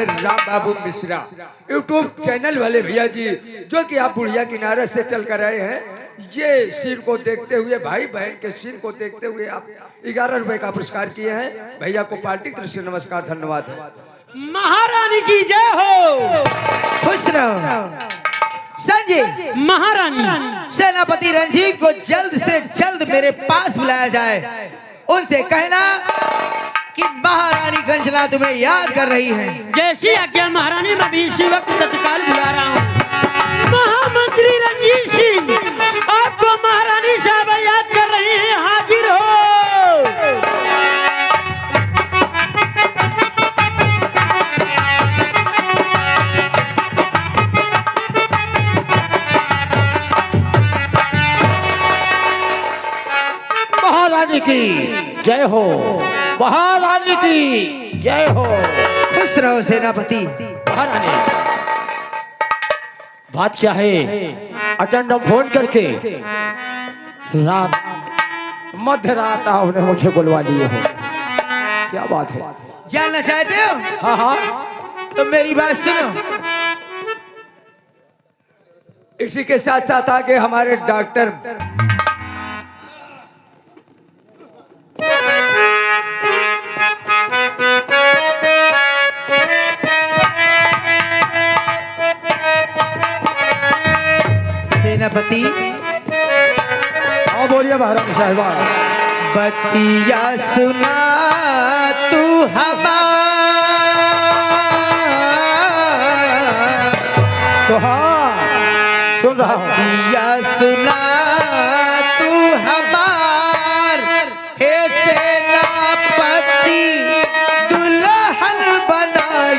हमारे राम बाबू Mishra YouTube channel वाले भैया जी, जो कि आप बुढ़िया किनारे से चल कर आए हैं, ये सीन को देखते हुए, भाई बहन के सीन को देखते हुए आप 11 रुपए का पुरस्कार किए हैं। भैया को पार्टी की तरफ से नमस्कार, धन्यवाद। महारानी की जय हो। खुश रहो संजय। महारानी सेनापति रंजीत को जल्द से जल्द मेरे पास बुलाया जाए। उनसे कहना कि महारानी कंचना तुम्हें याद कर रही है। जैसी आज्ञा महारानी, मैं भी इसी वक्त तत्काल बुला रहा हूँ। महामंत्री रंजीत सिंह, आपको महारानी साहब याद कर रही हैं, हाजिर हो। महारानी की जय हो, महारानी की जय हो। खुश रहो सेनापति। महारानी, बात क्या है? अटेंडम फोन करके रात मध्य रात आपने मुझे बुलवा लिए हो, क्या बात है? जानना चाहते हो? हाँ हाँ, तो मेरी बात सुनो। इसी के साथ साथ आगे हमारे डॉक्टर सेनापति। हाँ बोलिए महारानी साहिबा। बतिया सुना तू हवा, तो हाँ सुन रहा हूँ। बतिया सुना तू हमार, हे सेनापति दुल्हन बनाई।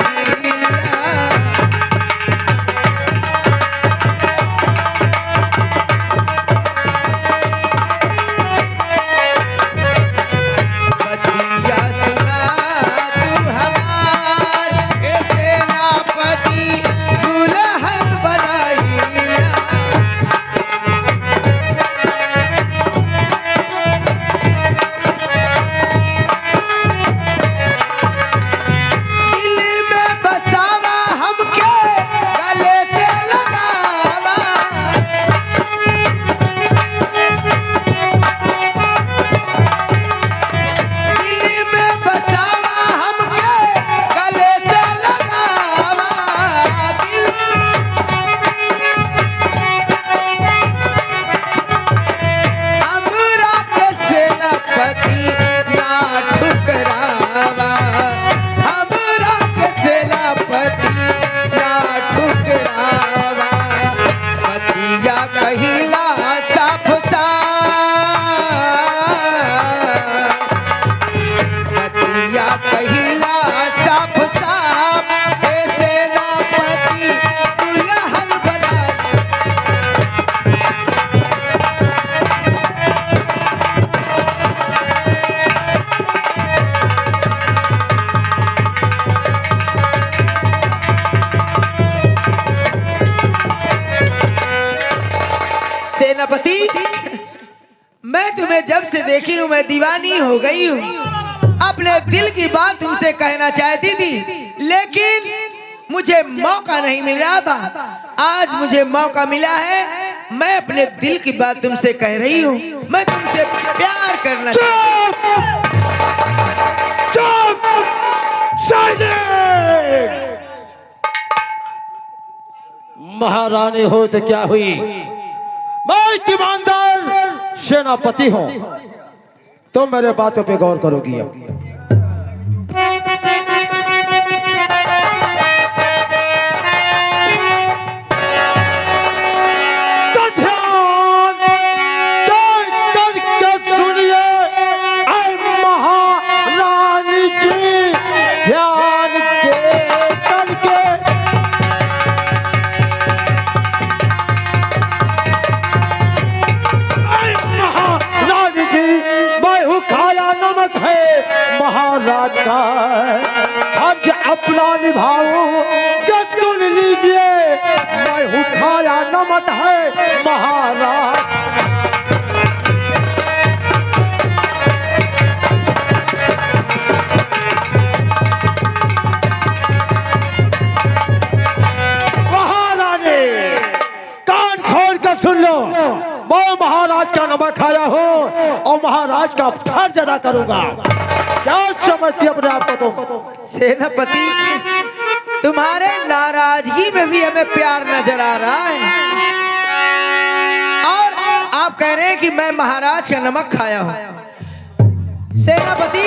सेनापति, मैं तुम्हें जब से देखी हूँ मैं दीवानी हो गई हूँ। अपने दिल की बात तुमसे कहना चाहती थी, लेकिन मुझे मौका नहीं मिल रहा था। आज मुझे मौका मिला है, मैं अपने दिल की बात तुमसे कह रही हूँ। मैं तुमसे प्यार करना चाहती हूँ। महारानी हो तो क्या हुई, मैं ईमानदार सेनापति हूँ, तो मेरे बातों पे गौर करोगी। तो ध्यान करके सुनिए ऐ महारानी जी, ध्यान दे करके। है महाराज का हज अपना निभाऊं, जो सुन लीजिए मैं हूँ खाया नमक है महाराज। महाराज का नमक खाया हूँ और महाराज का फर्ज अदा करूंगा। क्या समझती अपने आप को तुम? सेनापति, तुम्हारे नाराजगी में भी हमें प्यार नजर आ रहा है और आप कह रहे हैं कि मैं महाराज का नमक खाया हूँ। सेनापति,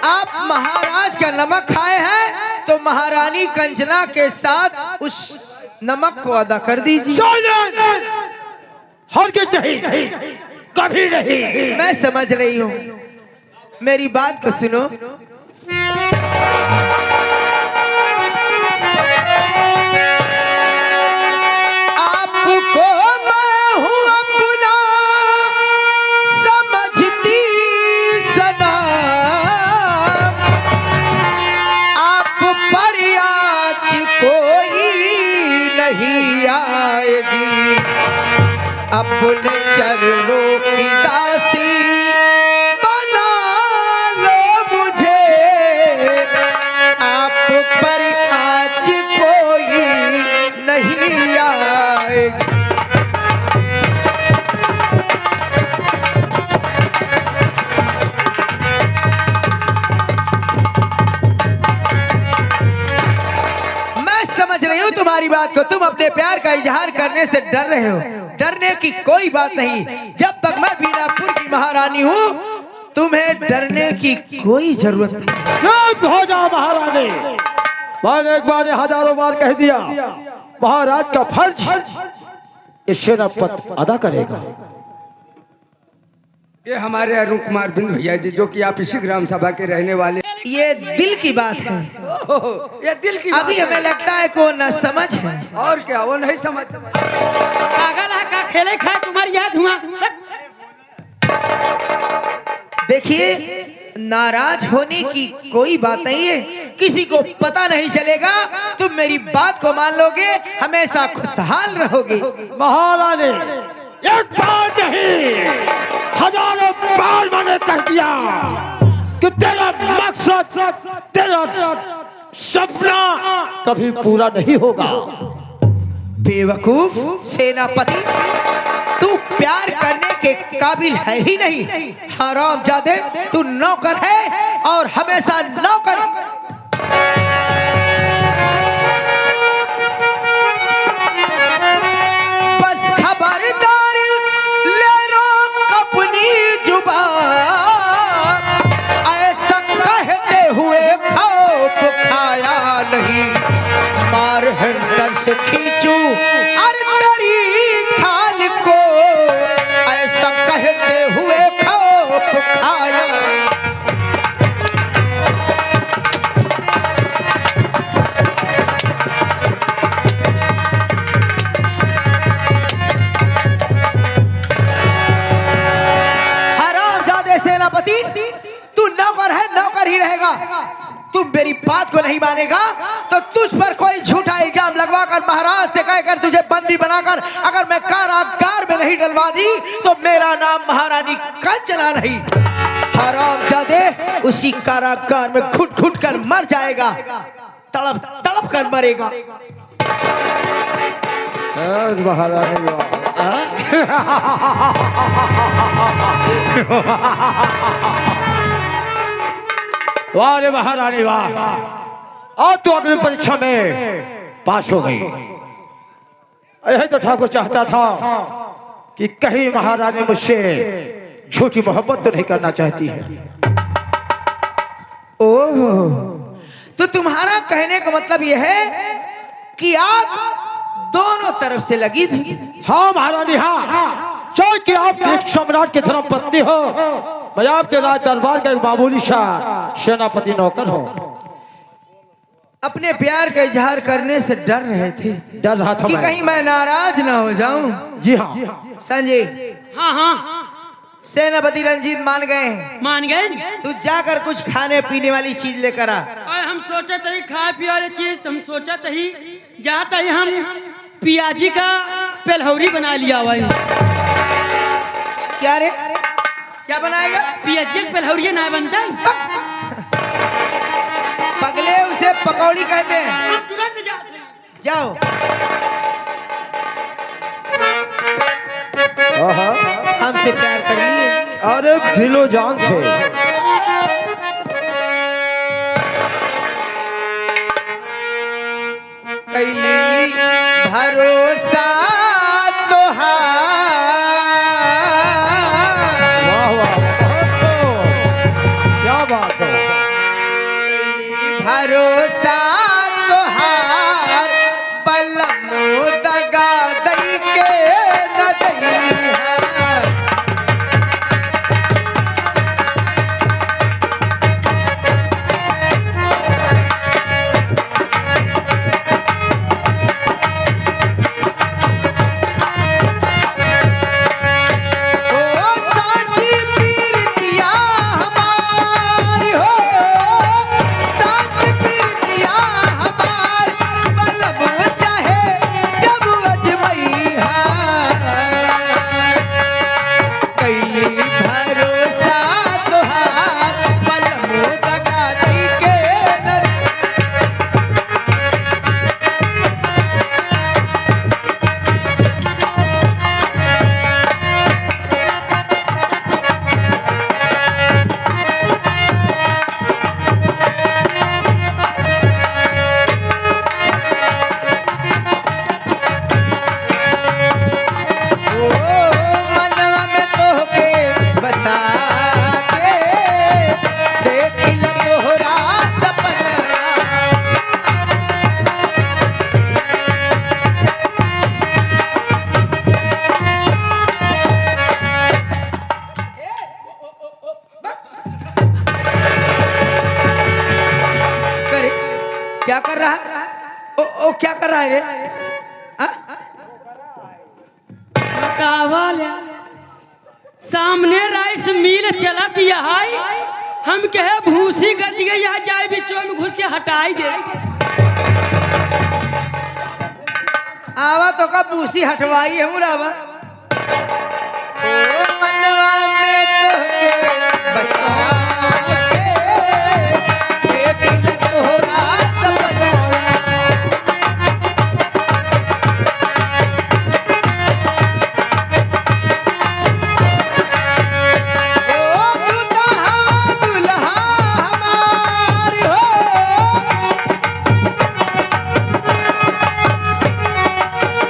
आप महाराज का नमक खाए हैं तो महारानी कंचना के साथ उस नमक को अदा कर दीजिए। हरगिज़ नहीं, कभी नहीं। मैं समझ रही हूँ, मेरी बात को सुनो। आपको मैं हूँ अपना समझती सदा, आप पर आज कोई नहीं आएगी। अपने चरणों की दासी बना लो मुझे, आप पर आज कोई नहीं आएगी। मैं समझ रही हूँ तुम्हारी बात को। तुम अपने प्यार का इजहार करने से डर रहे हो। डरने की कोई बात नहीं। जब तक मैं बीनापुर की महारानी हूँ, तुम्हें डरने की कोई जरूरत नहीं। चुप हो जाओ महारानी। मैंने एक बार हजारों बार कह दिया, महाराज का फर्ज इस सेनापति अदा करेगा। ये हमारे अरुण कुमार बिंद भैया जी, जो कि आप इसी ग्राम सभा के रहने वाले। ये दिल की बात है। ये दिल की अभी बात हमें लगता है को न समझ है। और क्या, वो नहीं समझ। पागल है का खेले खाए तुम्हारी याद हुआ। देखिए, नाराज होने की कोई बात नहीं है। किसी को पता नहीं चलेगा। तुम मेरी बात को मान लोगे, हमेशा खुशहाल रहोगे। महारानी, एक बार नहीं, हजारों बार मैंने कह दिया कि तेरा मकसद, तेरा सपना कभी पूरा नहीं होगा। बेवकूफ सेनापति, तू प्यार करने के काबिल है ही नहीं। हरामजादे, तू नौकर है और हमेशा नौकर। बस खबरदार, ले रोक अपनी जुबान। ऐसा कहते हुए खौफ खाया नहीं। मार हैंडल से खींचू अरे तेरी खाल को, ऐसा कहते हुए खौफ खाया। हरामजादे सेनापति, तू नौकर है, नौकर ही रहेगा। तू मेरी बात को नहीं मानेगा तो तुझ पर कोई झूठा इल्जाम लगवाकर महाराज से कहकर तुझे बंदी बनाकर अगर मैं कारागार में नहीं डलवा दी तो मेरा नाम महारानी कंचना नहीं। हरामजादे, उसी कारागार में घुट घुट कर मर जाएगा, तड़प तड़प कर मरेगा। महारानी वाह रे महारानी वाह, और तू अगली परीक्षा में पास हो गई। यही तो ठाकुर चाहता था कि कहीं महारानी मुझसे झूठी मोहब्बत तो नहीं करना चाहती है। ओह, तो तुम्हारा कहने का मतलब यह है कि आग दोनों तरफ से लगी थी। हाँ महारानी हाँ, क्योंकि आप एक सम्राट की धर्म पत्नी हो, मैं आपके राज दरबार का एक मामूली सा सेनापति नौकर हो। अपने प्यार का इजहार करने से डर रहे थे। डर रहा था कि मैं। कहीं मैं नाराज ना हो जाऊं। जी हाँ। संजय, हाँ हाँ सेनापति रंजीत मान गए हैं। मान गए। तू जाकर कुछ खाने पीने वाली चीज लेकर आ। और हम सोचे थे खाए पिए वाली चीज, हम सोचा ही जाता ही हम पियाजी का पेलहौरी बना लिया हुआ है। क्या रे, क्या बनाएगा? पियाजी का पेलहौरी ना बनता है। पगले, उसे पकौड़ी कहते हैं। हम तुरंत जाते हैं। जाओ। हाँ। हमसे प्यार कर लिए। अरे दिलो जान से। कैली भरोसा तोहार, वाह वाह, क्या बात है। भरोसा तोहार बलम दगा दई के न दईहा। ओ साची पीरतिया हमारी हो, साची पीरतिया हमार बलम चाहे जब अजमैहा। कैली भरोसा तोहार बलम दगा दई के न। ओ मनवा में तोहके बसा के देखिल तोहरा सपना। करे क्या कर रहा है? ओ क्या कर रहा है रे? हाँ? कावाल्या सामने राइस मिल चलत यहाई, हम कहे भूसी गच गई यहाँ जाए बिचवा में घुस के हटाई दे। आवा तो का बूसी हटवाई है मुरावा। ओ मनवा में तोहके बसा के देखिल तोहरा सपना। ओ दुल्हा हमारी हो,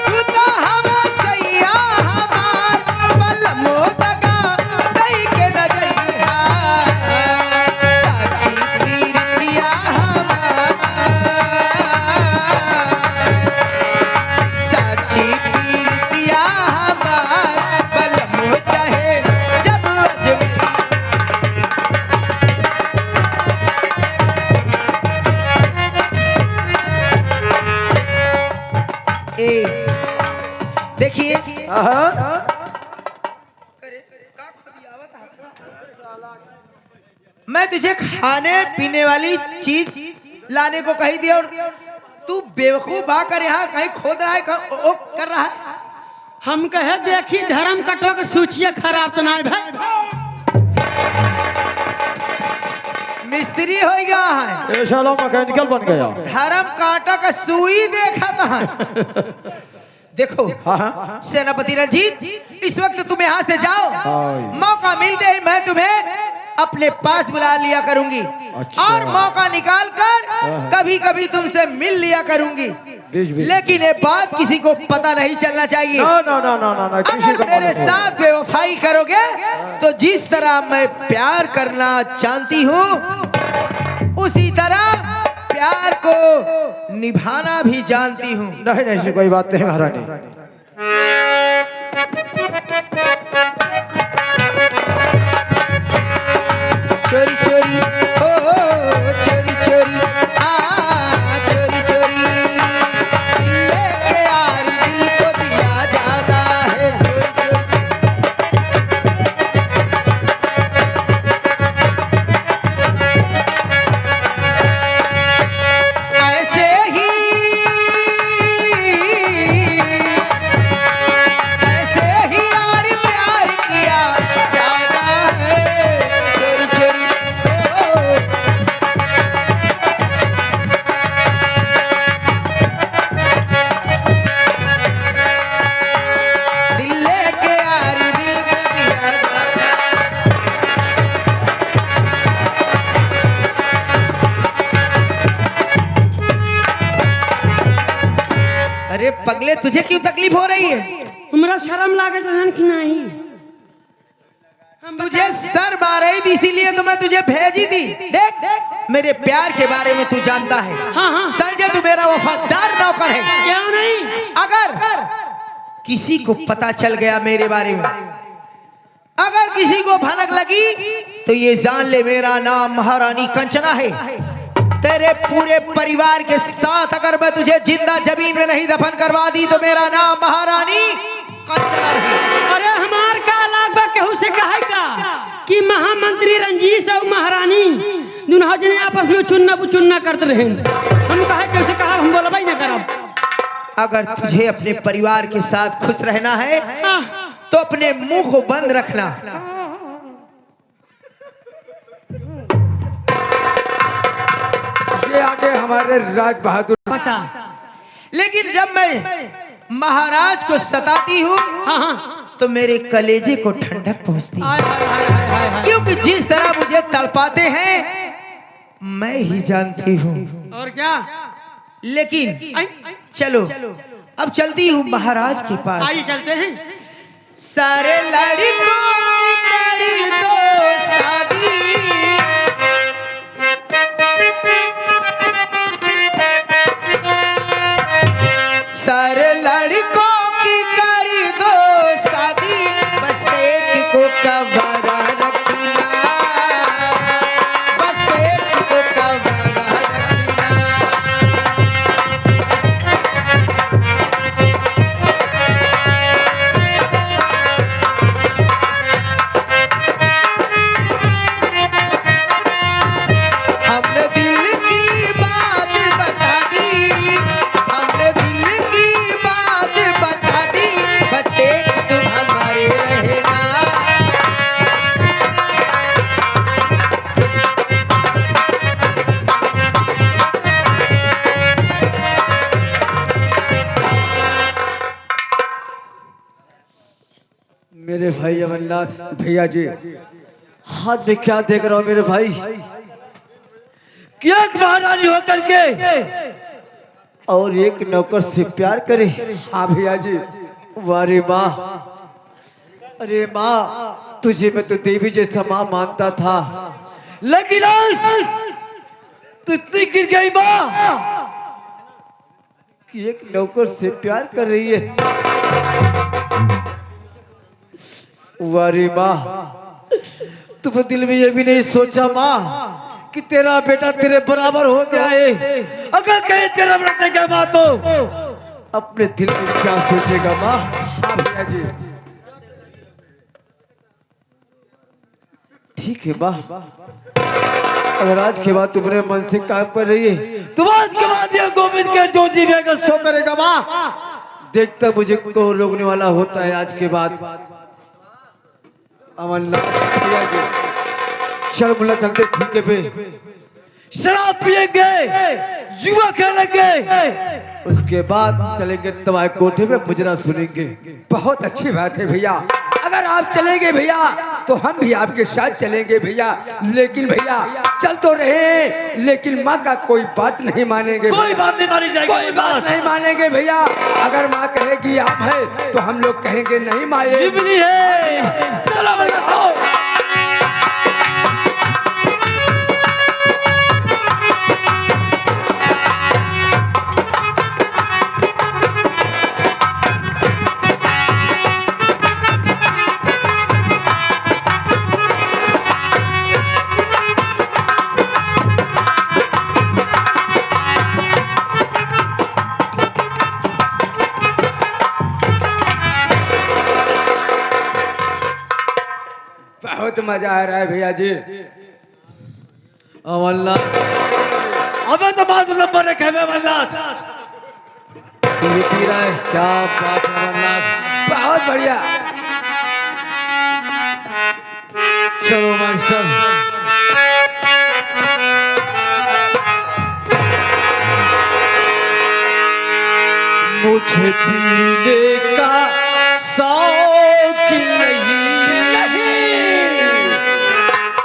तू तो हवा सैया हमार बलम दगा दई के न जइहा। साची पीरतिया हमार, साची पीरतिया हमार बलम चाहे जब अजमैहा। ए देखिए, हाँ। मैं तुझे खाने पीने वाली चीज लाने को कही दिया और तू बेवकूफ आकर यहाँ कहीं खोद रहा है, ओ कर रहा है। हम कहे देखी धर्म कटो के सूचिए खराब तो नहीं भाई। मिस्त्री हो गया है, ये साला मैकेनिकल बन गया। धर्म कांटा का सुई देखा था। देखो हाँ। सेनापति रंजीत, इस वक्त तुम यहाँ से जाओ, हाँ। मौका मिलते ही मैं तुम्हें अपने पास बुला लिया करूंगी। अच्छा। और मौका निकाल कर हाँ। कभी कभी तुमसे मिल लिया करूंगी। बीच। लेकिन ये बात किसी को पता नहीं चलना चाहिए। ना ना ना ना ना ना, किसी अगर को मेरे मालूम नहीं। साथ बेवफाई करोगे तो जिस तरह मैं प्यार करना जानती हूँ उसी तरह प्यार को निभाना भी जानती हूँ। नहीं नहीं, ऐसी कोई बात नहीं महारानी। चोरी चोरी ओ चोरी चोरी आ चोरी चोरी लेके यार दिल को दिया जाता है। चोरी चोरी ऐसे ही पगले, तुझे क्यों तकलीफ हो रही है? तुमरा शर्म लागत रहन कि नहीं? तुझे सर बारही थी, इसीलिए तो मैं तुझे भेजी थी। देख मेरे प्यार के बारे में तू जानता है। हाँ हाँ, संजय तू मेरा वफादार नौकर है। क्यों नहीं? अगर किसी को पता चल गया मेरे बारे में, अगर किसी को भनक लगी तो ये जान ले मेरा नाम महारानी कंचना है। तेरे पूरे परिवार के साथ अगर मैं तुझे जिंदा जमीन में नहीं दफन करवा दी तो मेरा नाम महारानी कंचना है। अरे हमार का लाग बा केहू से कहे का कि महामंत्री रंजीत और महारानी दुनों जने आपस में चुन्ना करते रहे। हम कहे केहू से कहा, हम बोलबई ना करब। अगर तुझे अपने परिवार के साथ खुश रहना है हाँ, तो अपने मुंह को बंद रखना। ये आगे हमारे राज बहादुर। पता, लेकिन जब मैं महाराज को सताती हूँ हाँ हाँ, तो मेरे कलेजे को ठंडक पहुँचती है। हाय हाय हाय हाय हाय हाय। क्योंकि जिस तरह मुझे तड़पाते हैं मैं ही जानती हूँ। और क्या? लेकिन आई, चलो अब चलती हूँ महाराज के पास। आइए चलते हैं। सारे लड़कों की करी दो शादी, सारे लड़कों की करी दो शादी, बस एक को कबारा रखना, बस एक को कबारा रखना। हमने दिल की बात बता दी, हमने दिल की बात बता दी, बस एक तुम हमारे रहना। मेरे भाई अमरनाथ, भैया जी, हाथ में क्या देख रहा हूँ मेरे भाई? कि एक महारानी होकर के और एक नौकर से प्यार करे। हाँ भैया जी। वारे माँ, अरे माँ, तुझे मैं तो देवी जैसा माँ मानता था, लेकिन आज तू इतनी गिर गई माँ कि एक नौकर से प्यार कर रही है। वारे माँ, तुम दिल में ये भी नहीं सोचा माँ कि तेरा बेटा तेरे बराबर हो गया है। अगर कहीं तेरा बेटा क्या बात हो, अपने दिल में क्या सोचेगा माँ? हाँ भैया जी। ठीक है माँ, अगर आज के बाद तुम्हारे मन से काम कर रही है तो आज के बाद ये गोविंद के जो जी अगर शो करेगा माँ, देखता मुझे को रोकने वाला होता है। आज के बाद अमरनाथ भैया जी, शर्मिला चलते ठीके पे शराब पिएंगे, जुआ खेलेंगे, उसके बाद चलेंगे तुम्हारे कोठे में मुजरा सुनेंगे। बहुत अच्छी बात है भैया। अगर आप चलेंगे भैया तो हम भी आपके साथ चलेंगे भैया। लेकिन भैया चल तो रहे, लेकिन माँ का कोई बात नहीं मानेंगे। कोई बात नहीं मानी जाएगी, कोई बात नहीं मानेंगे भैया। अगर माँ कहेगी आम है तो हम लोग कहेंगे नहीं माँ ये इमली है। चलो भैया आओ। बहुत मजा आ रहा है भैया जी। अमरनाथ, अबे तो बात नंबर एक है अमरनाथ। ये पी रहा है, क्या बात है अमरनाथ। बहुत बढ़िया। चलो मास्टर, मुझे पीने का शौक नहीं,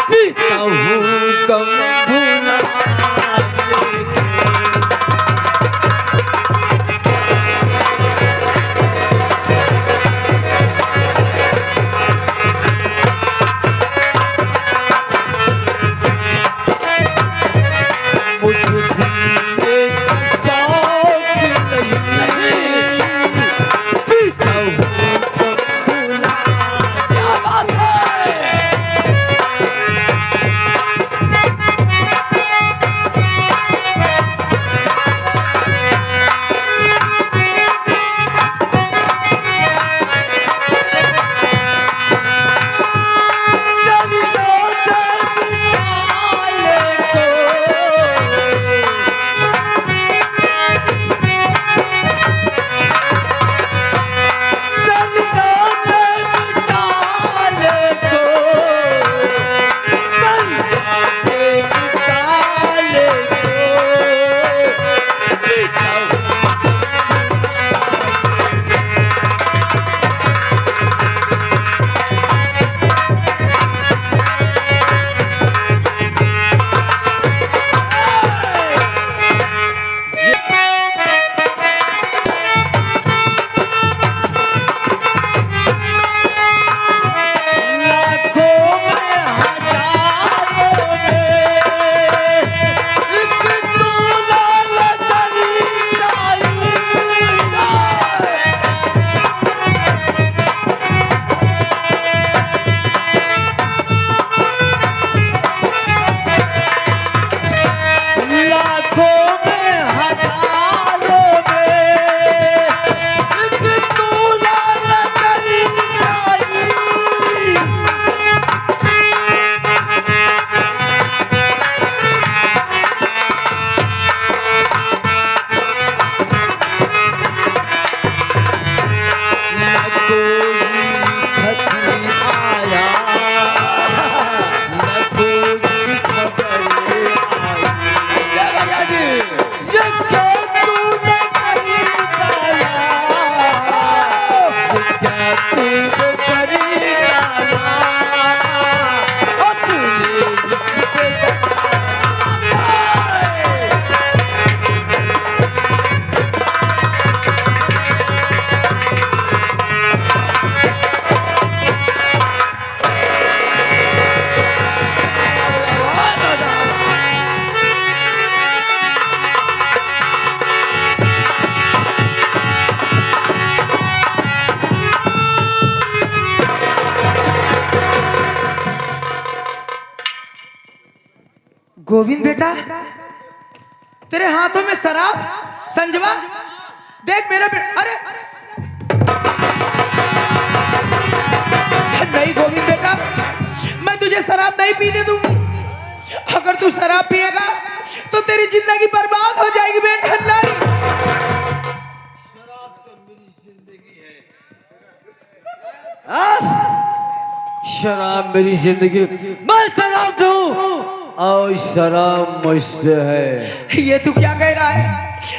पीता हूँ कम भुला गोविंद बेटा, तेरे हाथों में शराब? संजवा देख मेरा बेटा। अरे नहीं गोविंद बेटा, मैं तुझे शराब नहीं पीने दूंगी। अगर तू शराब पिएगा तो तेरी जिंदगी बर्बाद हो जाएगी बेटा। नहीं, शराब मेरी जिंदगी, मैं शराब दूं और शराब मुझसे है। ये तू क्या कह रहा है?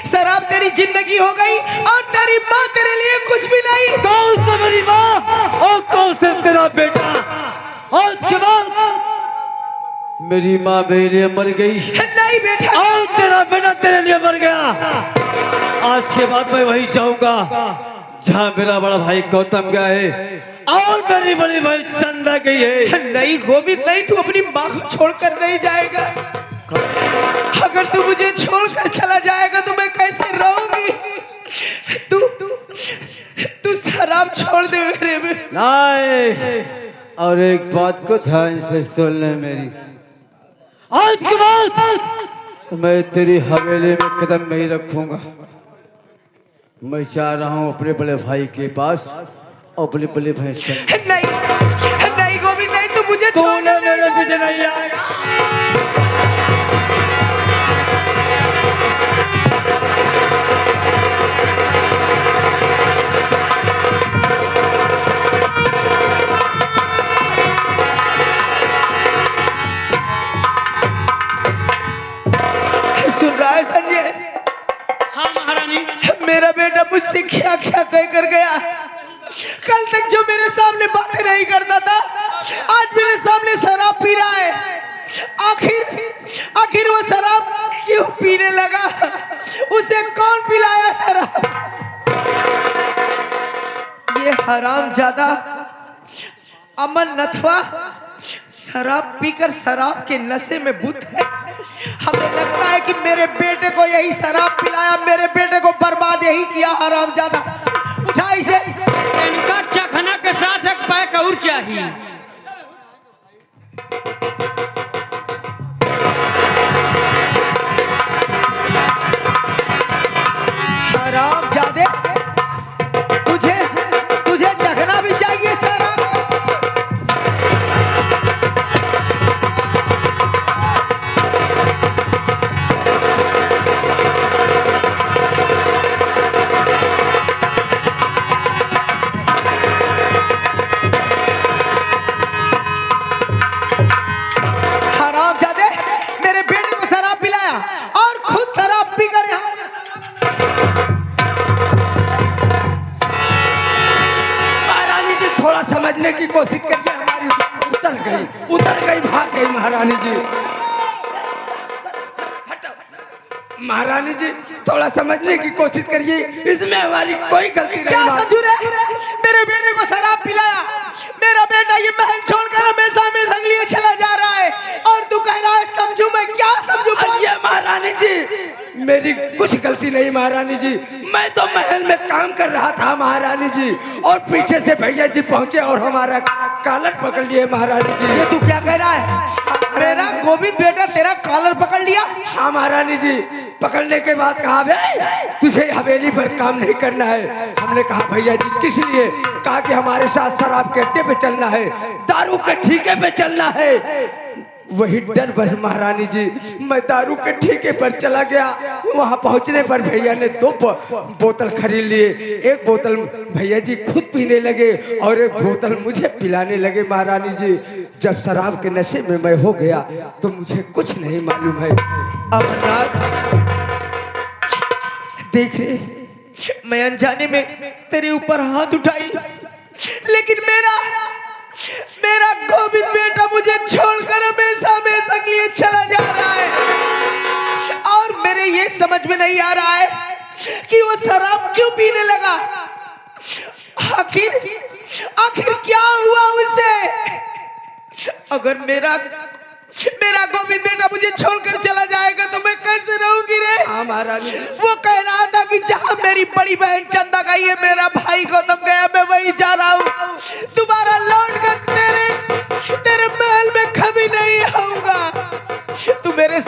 शराब तेरी जिंदगी हो गई और तेरी माँ तेरे लिए कुछ भी नहीं। कौन से मेरी माँ और कौन से तेरा बेटा? आज के बाद मेरी माँ मेरे लिए मर गई नहीं बेटा, और तेरा बेटा तेरे लिए मर गया। आज के बाद मैं वहीं जाऊंगा जहाँ मेरा बड़ा भाई गौतम गया है और मेरी बड़ी भाई चंदा गई है। नहीं गोविंद नहीं, तू अपनी माँ को छोड़कर नहीं जाएगा। अगर तू मुझे छोड़कर चला जाएगा तो मैं कैसे रहूंगी? तू तू शराब छोड़ दे मेरे में। नहीं, और एक बात को ध्यान से सुन ले मेरी, आज के बाद मैं तेरी हवेली में कदम नहीं रखूंगा। मैं चाह रहा हूँ अपने बड़े भाई के पास और अपने बड़े भाई से। नहीं गोविंद नहीं, तू मुझे छोड़ दे। मेरे पीछे नहीं आएगा। सुन रहा है संजय? हाँ महारानी। मेरा बेटा मुझसे क्या क्या कह कर गया। कल तक जो मेरे सामने बातें नहीं करता था, आज मेरे सामने शराब पी रहा है। आखिर वो शराब क्यों पीने लगा? उसे कौन पिलाया शराब? ये हरामजादा अमन नथवा शराब पीकर शराब के नशे में बुत है। हमें लगता है कि मेरे बेटे को यही शराब पिलाया, मेरे बेटे को बर्बाद यही किया हरामजादा। उठा इसे। इनका चखना के साथ एक पैक और चाहिए। हरामजादे, तुझे चखना भी चाहिए शराब? हरामजादे, मेरे बेटे को शराब पिलाया और खुद शराब पीकर यहाँ। महारानी जी थोड़ा समझने की कोशिश करिए, हमारी उतर गई भाग गई महारानी जी। महारानी जी थोड़ा समझने की कोशिश करिए, इसमें हमारी कोई गलती नहीं। क्या समझू रे? मेरे बेटे को शराब पिलाया, मेरा बेटा ये महल छोड़कर हमेशा हमेशा के लिए चला जा रहा है और तू कह रहा है समझू? मैं क्या समझू? ये महारानी जी मेरी कुछ गलती नहीं महारानी जी, मैं तो महल में काम कर रहा था महारानी जी, और पीछे से भैया जी पहुंचे और हमारा कॉलर पकड़ लिए महारानी जी। ये तू क्या कह रहा है? मेरा गोविंद बेटा तेरा कॉलर पकड़ लिया? हाँ महारानी जी, पकड़ने के बाद कहा बे तुझे हवेली पर काम नहीं करना है। हमने कहा भैया जी किस लिए? कहा कि हमारे साथ शराब के अड्डे पे चलना है, दारू के ठेके पे चलना है। वही डर बस महारानी जी, मैं दारू के ठेके पर चला गया। वहां पहुंचने पर भैया ने 2 बोतल खरीद लिए। एक बोतल भैया जी खुद पीने लगे और एक बोतल मुझे पिलाने लगे महारानी जी। जब शराब के नशे में मैं हो गया तो मुझे कुछ नहीं मालूम है। अमरनाथ देख रे, मैं अनजाने में तेरे ऊपर हाथ उठाई, लेकिन मेरा गोविंद बेटा मुझे छोड़कर हमेशा हमेशा के लिए चला जा रहा है और मेरे ये समझ में नहीं आ रहा है कि वो शराब क्यों पीने लगा। आखिर क्या हुआ उसे? अगर मेरा गोविंद बेटा मुझे छोड़कर चला जाएगा तो मैं कैसे रहूंगी रे? हाँ महारानी। वो कह रहा था कि जहाँ मेरी बड़ी बहन चंदा गई है, मेरा भाई गौतम गया, मैं वहीं जा रहा हूँ। दोबारा लौट कर तेरे महल में कभी नहीं आऊंगा। तू मेरे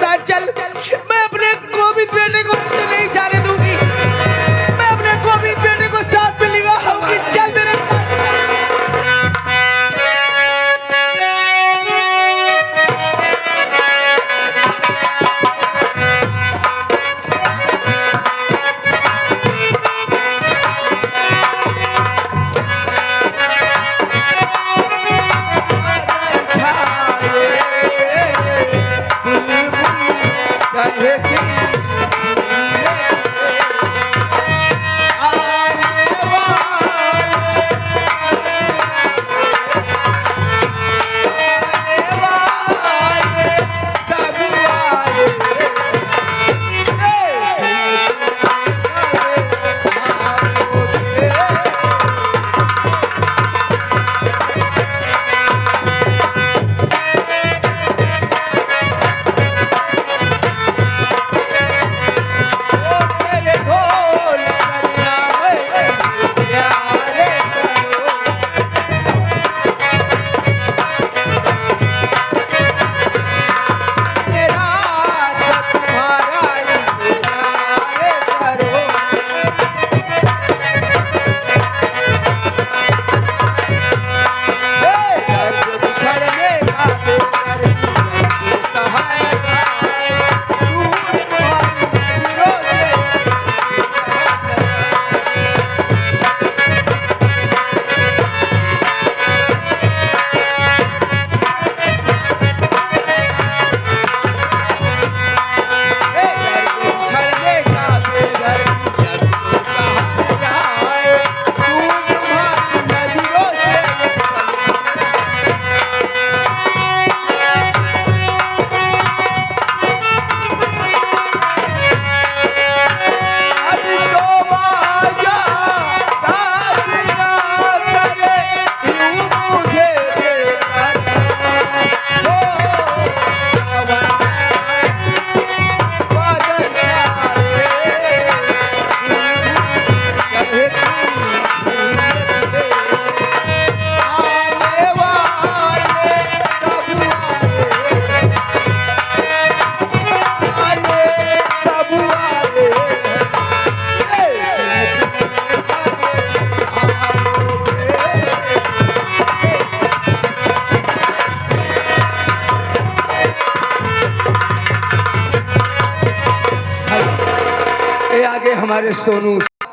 हमारे सोनू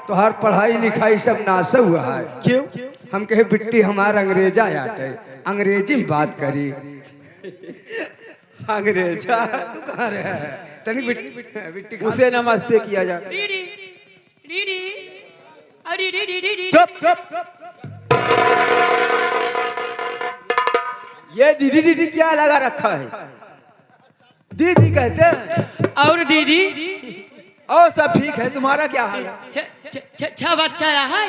तुहार पढ़ाई लिखाई सब नाश हुआ है। क्यों? हम कहे बिट्टी हमारा अंग्रेजा आते अंग्रेजी में बात करी। अंग्रेजा तू कहाँ रहा है? तनी बिट्टी उसे नमस्ते किया जा। डीडी डीडी अरे डीडी डीडी चुप चुप। ये दीदी दीदी क्या लगा रखा है? दीदी कहते हैं। और दीदी और सब ठीक है, तुम्हारा क्या हाल है? छह बच्चा है